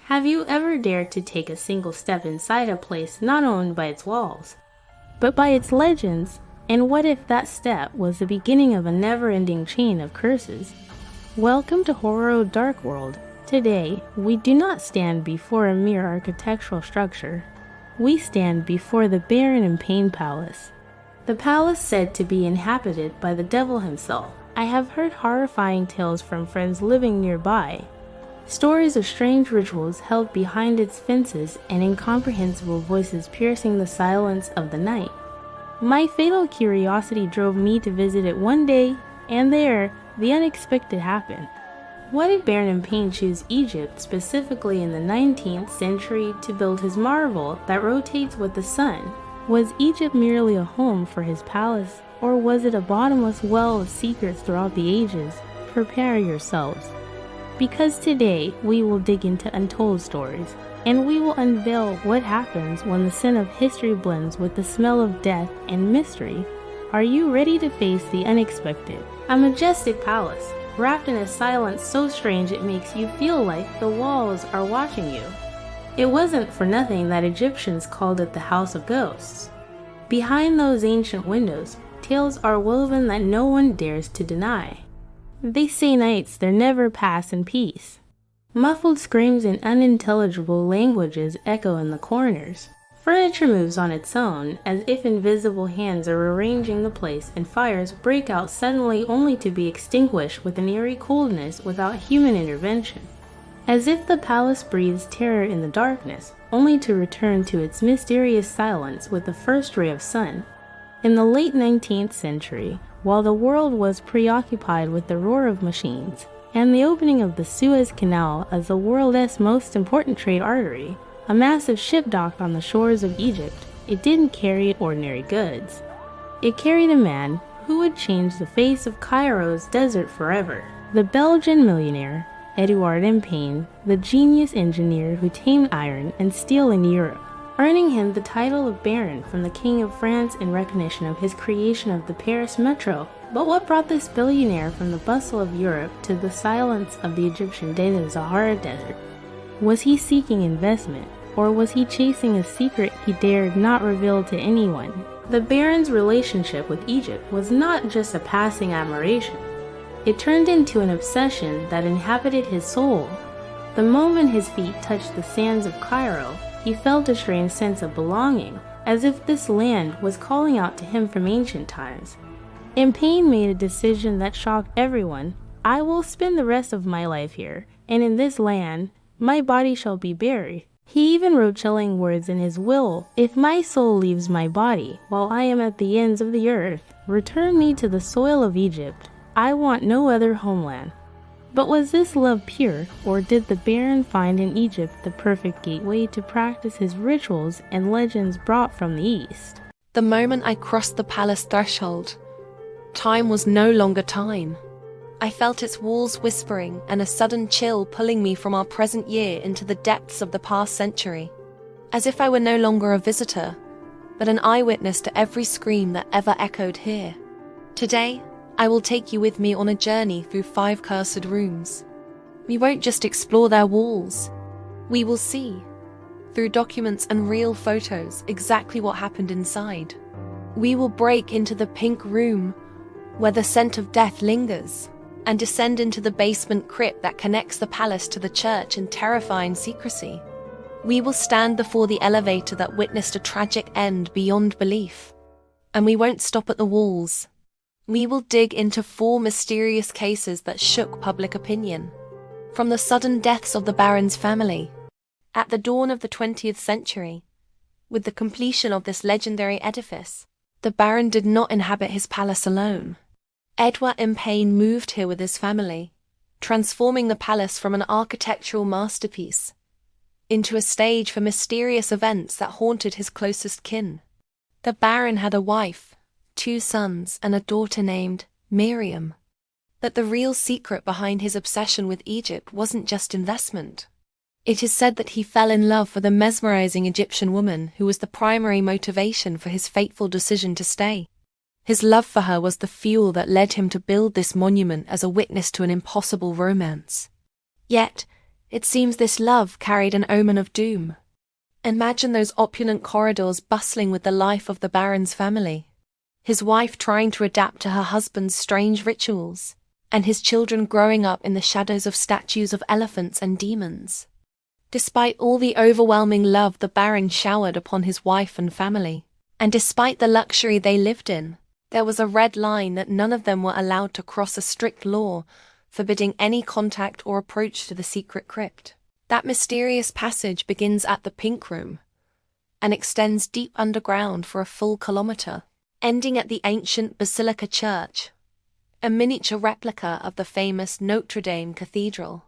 Have you ever dared to take a single step inside a place not owned by its walls, but by its legends? And what if that step was the beginning of a never-ending chain of curses? Welcome to Horror Dark World. Today, we do not stand before a mere architectural structure. We stand before the Baron Empain Palace. The palace said to be inhabited by the devil himself. I have heard horrifying tales from friends living nearby. Stories of strange rituals held behind its fences and incomprehensible voices piercing the silence of the night. My fatal curiosity drove me to visit it one day, and there, the unexpected happened. Why did Baron Empain choose Egypt, specifically in the 19th century, to build his marvel that rotates with the sun? Was Egypt merely a home for his palace, or was it a bottomless well of secrets throughout the ages? Prepare yourselves, because today we will dig into untold stories, and we will unveil what happens when the scent of history blends with the smell of death and mystery. Are you ready to face the unexpected? A majestic palace, wrapped in a silence so strange it makes you feel like the walls are watching you. It wasn't for nothing that Egyptians called it the House of Ghosts. Behind those ancient windows, tales are woven that no one dares to deny. They say nights there never pass in peace. Muffled screams in unintelligible languages echo in the corners. Furniture moves on its own, as if invisible hands are arranging the place, and fires break out suddenly only to be extinguished with an eerie coldness without human intervention. As if the palace breathes terror in the darkness, only to return to its mysterious silence with the first ray of sun. In the late 19th century, while the world was preoccupied with the roar of machines, and the opening of the Suez Canal as the world's most important trade artery, a massive ship docked on the shores of Egypt. It didn't carry ordinary goods. It carried a man who would change the face of Cairo's desert forever. The Belgian millionaire, Edward Empain, the genius engineer who tamed iron and steel in Europe, earning him the title of Baron from the King of France in recognition of his creation of the Paris Metro. But what brought this billionaire from the bustle of Europe to the silence of the Egyptian Sahara Desert? Was he seeking investment, or was he chasing a secret he dared not reveal to anyone? The Baron's relationship with Egypt was not just a passing admiration. It turned into an obsession that inhabited his soul. The moment his feet touched the sands of Cairo, he felt a strange sense of belonging, as if this land was calling out to him from ancient times. Empain made a decision that shocked everyone. I will spend the rest of my life here, and in this land, my body shall be buried. He even wrote chilling words in his will: if my soul leaves my body while I am at the ends of the earth, return me to the soil of Egypt. I want no other homeland. But was this love pure, or did the Baron find in Egypt the perfect gateway to practice his rituals and legends brought from the East? The moment I crossed the palace threshold, time was no longer time. I felt its walls whispering and a sudden chill pulling me from our present year into the depths of the past century, as if I were no longer a visitor, but an eyewitness to every scream that ever echoed here. Today, I will take you with me on a journey through 5 cursed rooms. We won't just explore their walls. We will see, through documents and real photos, exactly what happened inside. We will break into the pink room, where the scent of death lingers, and descend into the basement crypt that connects the palace to the church in terrifying secrecy. We will stand before the elevator that witnessed a tragic end beyond belief. And we won't stop at the walls. We will dig into 4 mysterious cases that shook public opinion. From the sudden deaths of the Baron's family, at the dawn of the 20th century, with the completion of this legendary edifice, the Baron did not inhabit his palace alone. Edward Empain moved here with his family, transforming the palace from an architectural masterpiece into a stage for mysterious events that haunted his closest kin. The Baron had a wife, 2 sons, and a daughter named Miriam. But the real secret behind his obsession with Egypt wasn't just investment. It is said that he fell in love with a mesmerizing Egyptian woman who was the primary motivation for his fateful decision to stay. His love for her was the fuel that led him to build this monument as a witness to an impossible romance. Yet, It seems this love carried an omen of doom. Imagine those opulent corridors bustling with the life of the Baron's family. His wife trying to adapt to her husband's strange rituals, and his children growing up in the shadows of statues of elephants and demons. Despite all the overwhelming love the Baron showered upon his wife and family, and despite the luxury they lived in, there was a red line that none of them were allowed to cross, a strict law forbidding any contact or approach to the secret crypt. That mysterious passage begins at the Pink Room and extends deep underground for a full kilometer, ending at the ancient Basilica Church, a miniature replica of the famous Notre Dame Cathedral.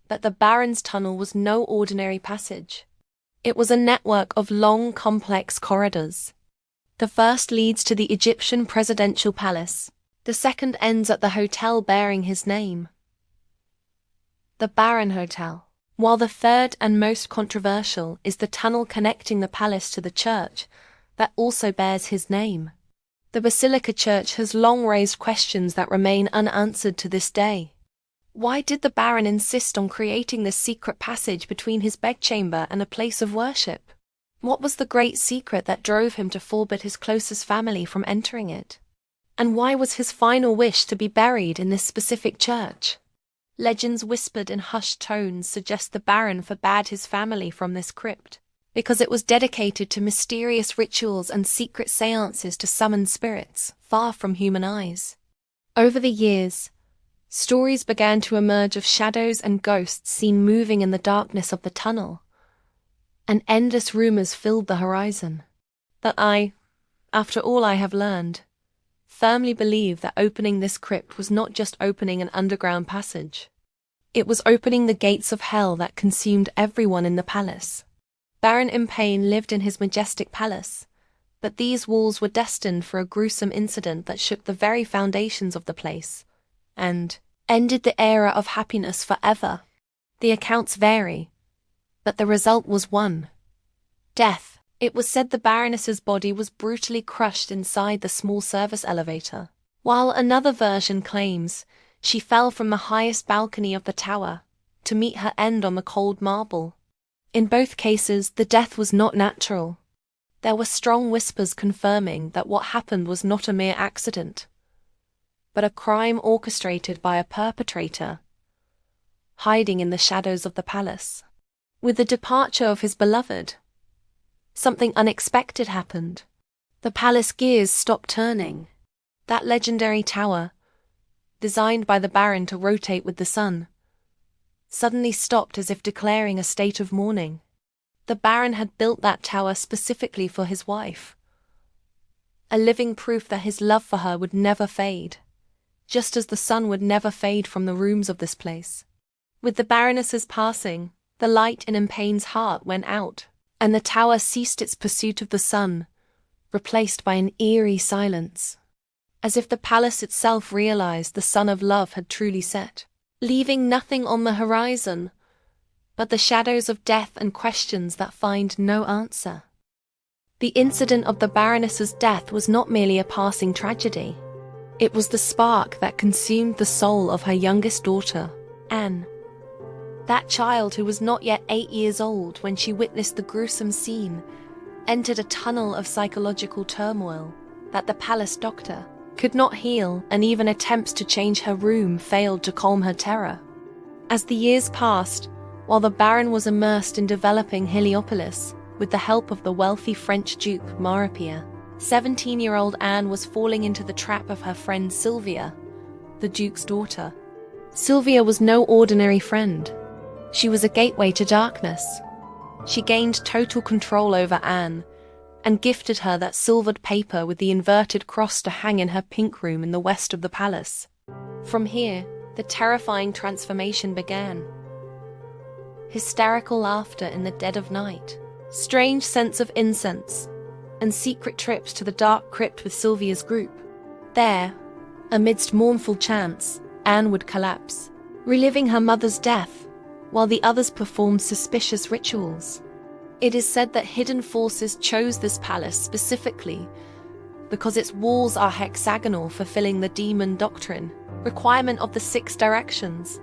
But the Baron's tunnel was no ordinary passage. It was a network of long, complex corridors. The first leads to the Egyptian presidential palace. The second ends at the hotel bearing his name, the Baron Hotel. While the third and most controversial is the tunnel connecting the palace to the church that also bears his name. The Basilica Church has long raised questions that remain unanswered to this day. Why did the Baron insist on creating this secret passage between his bedchamber and a place of worship? What was the great secret that drove him to forbid his closest family from entering it? And why was his final wish to be buried in this specific church? Legends whispered in hushed tones suggest the Baron forbade his family from this crypt because it was dedicated to mysterious rituals and secret seances to summon spirits far from human eyes. Over the years, stories began to emerge of shadows and ghosts seen moving in the darkness of the tunnel, and endless rumors filled the horizon. But I, after all I have learned, firmly believe that opening this crypt was not just opening an underground passage. It was opening the gates of hell that consumed everyone in the palace. Baron Empain lived in his majestic palace, but these walls were destined for a gruesome incident that shook the very foundations of the place, and ended the era of happiness forever. The accounts vary, but the result was one: death. It was said the Baroness's body was brutally crushed inside the small service elevator, while another version claims she fell from the highest balcony of the tower to meet her end on the cold marble. In both cases, the death was not natural. There were strong whispers confirming that what happened was not a mere accident, but a crime orchestrated by a perpetrator hiding in the shadows of the palace. With the departure of his beloved, something unexpected happened. The palace gears stopped turning. That legendary tower, designed by the Baron to rotate with the sun, suddenly stopped as if declaring a state of mourning. The Baron had built that tower specifically for his wife, a living proof that his love for her would never fade, just as the sun would never fade from the rooms of this place. With the Baroness's passing, the light in Empain's heart went out, and the tower ceased its pursuit of the sun, replaced by an eerie silence, as if the palace itself realized the sun of love had truly set, leaving nothing on the horizon but the shadows of death and questions that find no answer. The incident of the Baroness's death was not merely a passing tragedy. It was the spark that consumed the soul of her youngest daughter, Anne. That child, who was not yet 8 years old when she witnessed the gruesome scene, entered a tunnel of psychological turmoil that the palace doctor could not heal, and even attempts to change her room failed to calm her terror. As the years passed, while the Baron was immersed in developing Heliopolis with the help of the wealthy French Duke Maripia, 17-year-old Anne was falling into the trap of her friend Sylvia, the Duke's daughter. Sylvia was no ordinary friend. She was a gateway to darkness. She gained total control over Anne and gifted her that silvered paper with the inverted cross to hang in her pink room in the west of the palace. From here, the terrifying transformation began. Hysterical laughter in the dead of night, strange scents of incense, and secret trips to the dark crypt with Sylvia's group. There, amidst mournful chants, Anne would collapse, reliving her mother's death, while the others performed suspicious rituals. It is said that hidden forces chose this palace specifically because its walls are hexagonal, fulfilling the demon doctrine, requirement of the 6 directions.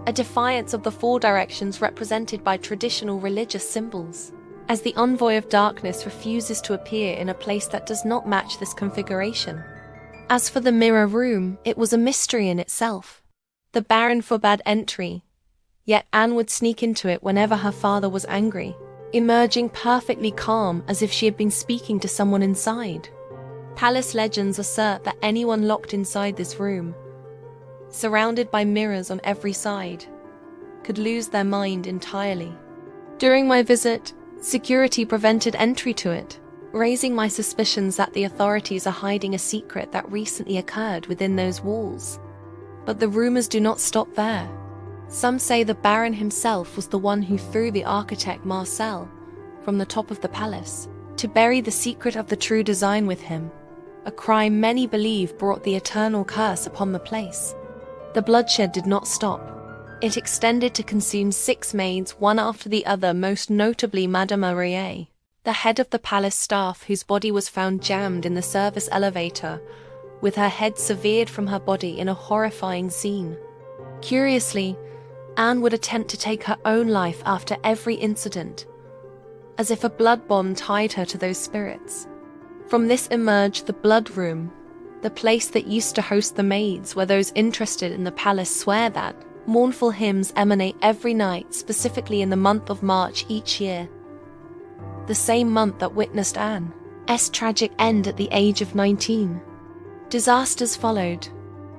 a defiance of the four directions represented by traditional religious symbols, as the envoy of darkness refuses to appear in a place that does not match this configuration. As for the mirror room, it was a mystery in itself. The Baron forbade entry, yet Anne would sneak into it whenever her father was angry, emerging perfectly calm as if she had been speaking to someone inside. Palace legends assert that anyone locked inside this room, surrounded by mirrors on every side, could lose their mind entirely. During my visit, security prevented entry to it, raising my suspicions that the authorities are hiding a secret that recently occurred within those walls. But the rumors do not stop there. Some say the Baron himself was the one who threw the architect Marcel from the top of the palace to bury the secret of the true design with him, a crime many believe brought the eternal curse upon the place. The bloodshed did not stop. It extended to consume 6 maids, one after the other, most notably Madame Marie, the head of the palace staff, whose body was found jammed in the service elevator, with her head severed from her body in a horrifying scene. Curiously, Anne would attempt to take her own life after every incident, as if a blood bond tied her to those spirits. From this emerged the Blood Room, the place that used to host the maids, where those interested in the palace swear that mournful hymns emanate every night, specifically in the month of March each year, the same month that witnessed Anne's tragic end at the age of 19. Disasters followed.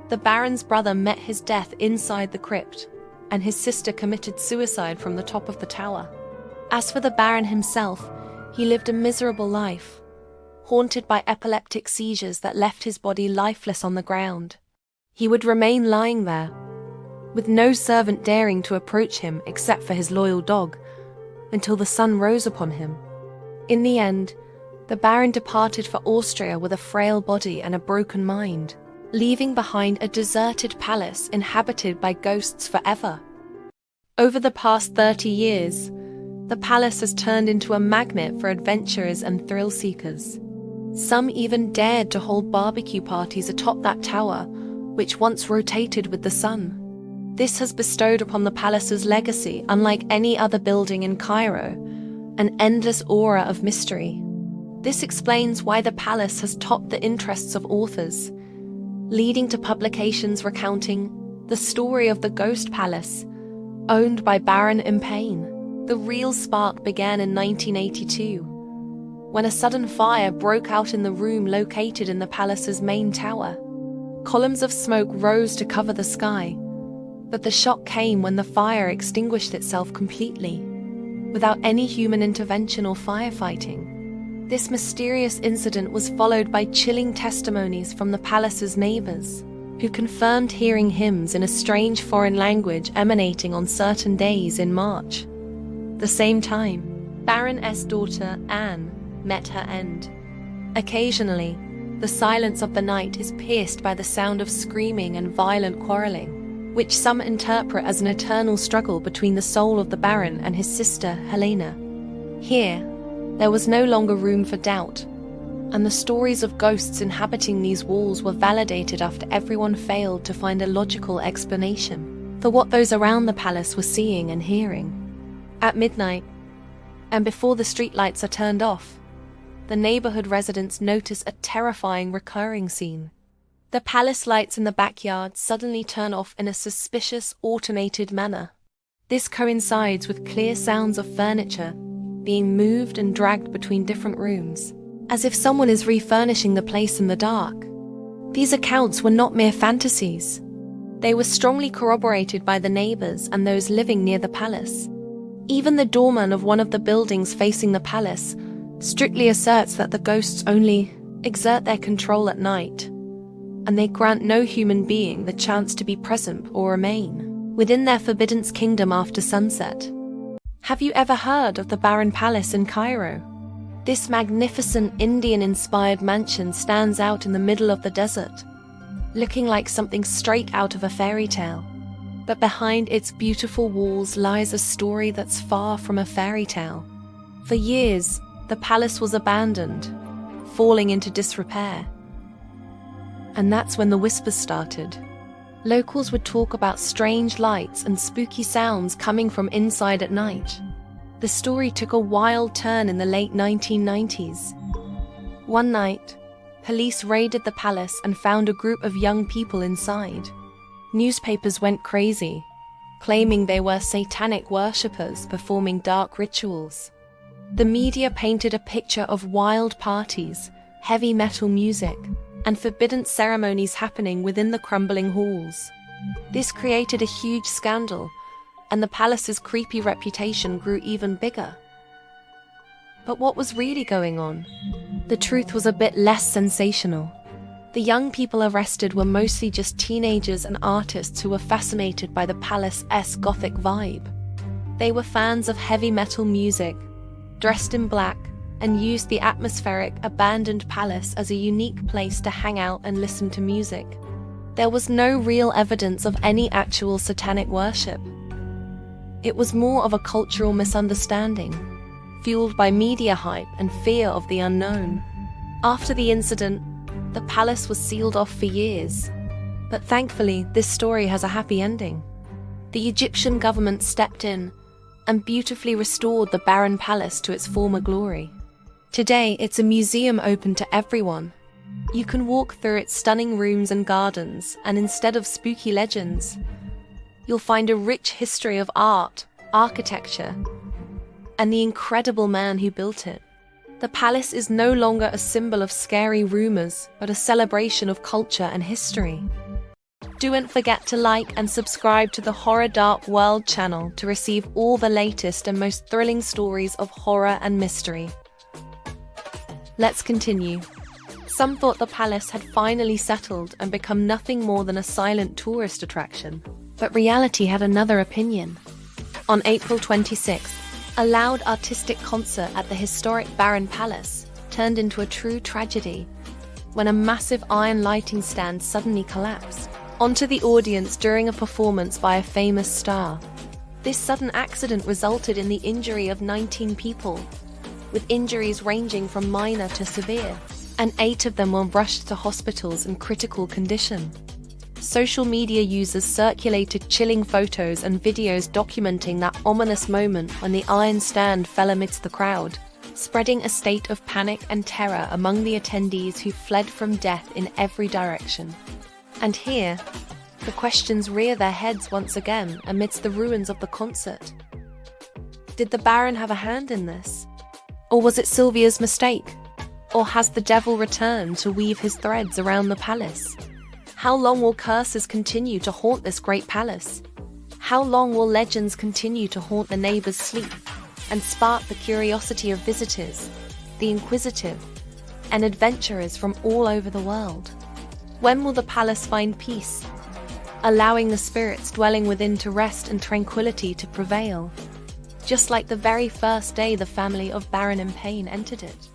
The Baron's brother met his death inside the crypt, and his sister committed suicide from the top of the tower. As for the Baron himself, he lived a miserable life, haunted by epileptic seizures that left his body lifeless on the ground. He would remain lying there, with no servant daring to approach him except for his loyal dog, until the sun rose upon him. In the end, the Baron departed for Austria with a frail body and a broken mind, leaving behind a deserted palace inhabited by ghosts forever. Over the past 30 years, the palace has turned into a magnet for adventurers and thrill seekers. Some even dared to hold barbecue parties atop that tower, which once rotated with the sun. This has bestowed upon the palace's legacy, unlike any other building in Cairo, an endless aura of mystery. This explains why the palace has topped the interests of authors, leading to publications recounting the story of the Ghost Palace, owned by Baron Empain. The real spark began in 1982, when a sudden fire broke out in the room located in the palace's main tower. Columns of smoke rose to cover the sky, but the shock came when the fire extinguished itself completely, without any human intervention or firefighting. This mysterious incident was followed by chilling testimonies from the palace's neighbors, who confirmed hearing hymns in a strange foreign language emanating on certain days in March. The same time, Baroness' daughter, Anne, met her end. Occasionally, the silence of the night is pierced by the sound of screaming and violent quarreling, which some interpret as an eternal struggle between the soul of the Baron and his sister, Helena. Here, there was no longer room for doubt, and the stories of ghosts inhabiting these walls were validated after everyone failed to find a logical explanation for what those around the palace were seeing and hearing. At midnight, and before the streetlights are turned off, the neighborhood residents notice a terrifying recurring scene. The palace lights in the backyard suddenly turn off in a suspicious, automated manner. This coincides with clear sounds of furniture being moved and dragged between different rooms, as if someone is refurnishing the place in the dark. These accounts were not mere fantasies. They were strongly corroborated by the neighbors and those living near the palace. Even the doorman of one of the buildings facing the palace strictly asserts that the ghosts only exert their control at night, and they grant no human being the chance to be present or remain within their forbidden kingdom after sunset. Have you ever heard of the Baron Palace in Cairo? This magnificent Indian-inspired mansion stands out in the middle of the desert, looking like something straight out of a fairy tale. But behind its beautiful walls lies a story that's far from a fairy tale. For years, the palace was abandoned, falling into disrepair. And that's when the whispers started. Locals would talk about strange lights and spooky sounds coming from inside at night. The story took a wild turn in the late 1990s. One night, police raided the palace and found a group of young people inside. Newspapers went crazy, claiming they were satanic worshippers performing dark rituals. The media painted a picture of wild parties, heavy metal music, and forbidden ceremonies happening within the crumbling halls. This created a huge scandal, and the palace's creepy reputation grew even bigger. But what was really going on? The truth was a bit less sensational. The young people arrested were mostly just teenagers and artists who were fascinated by the palace-esque gothic vibe. They were fans of heavy metal music, dressed in black, and used the atmospheric, abandoned palace as a unique place to hang out and listen to music. There was no real evidence of any actual satanic worship. It was more of a cultural misunderstanding, fueled by media hype and fear of the unknown. After the incident, the palace was sealed off for years. But thankfully, this story has a happy ending. The Egyptian government stepped in and beautifully restored the barren palace to its former glory. Today, it's a museum open to everyone. You can walk through its stunning rooms and gardens, and instead of spooky legends, you'll find a rich history of art, architecture, and the incredible man who built it. The palace is no longer a symbol of scary rumors, but a celebration of culture and history. Don't forget to like and subscribe to the Horror Dark World channel to receive all the latest and most thrilling stories of horror and mystery. Let's continue. Some thought the palace had finally settled and become nothing more than a silent tourist attraction. But reality had another opinion. On April 26th, a loud artistic concert at the historic Barron Palace turned into a true tragedy when a massive iron lighting stand suddenly collapsed onto the audience during a performance by a famous star. This sudden accident resulted in the injury of 19 people, with injuries ranging from minor to severe, and 8 of them were rushed to hospitals in critical condition. Social media users circulated chilling photos and videos documenting that ominous moment when the iron stand fell amidst the crowd, spreading a state of panic and terror among the attendees who fled from death in every direction. And here, the questions rear their heads once again amidst the ruins of the concert. Did the Baron have a hand in this? Or was it Sylvia's mistake? Or has the devil returned to weave his threads around the palace? How long will curses continue to haunt this great palace? How long will legends continue to haunt the neighbors' sleep and spark the curiosity of visitors, the inquisitive, and adventurers from all over the world? When will the palace find peace, allowing the spirits dwelling within to rest and tranquility to prevail, just like the very first day the family of Baron Empain entered it?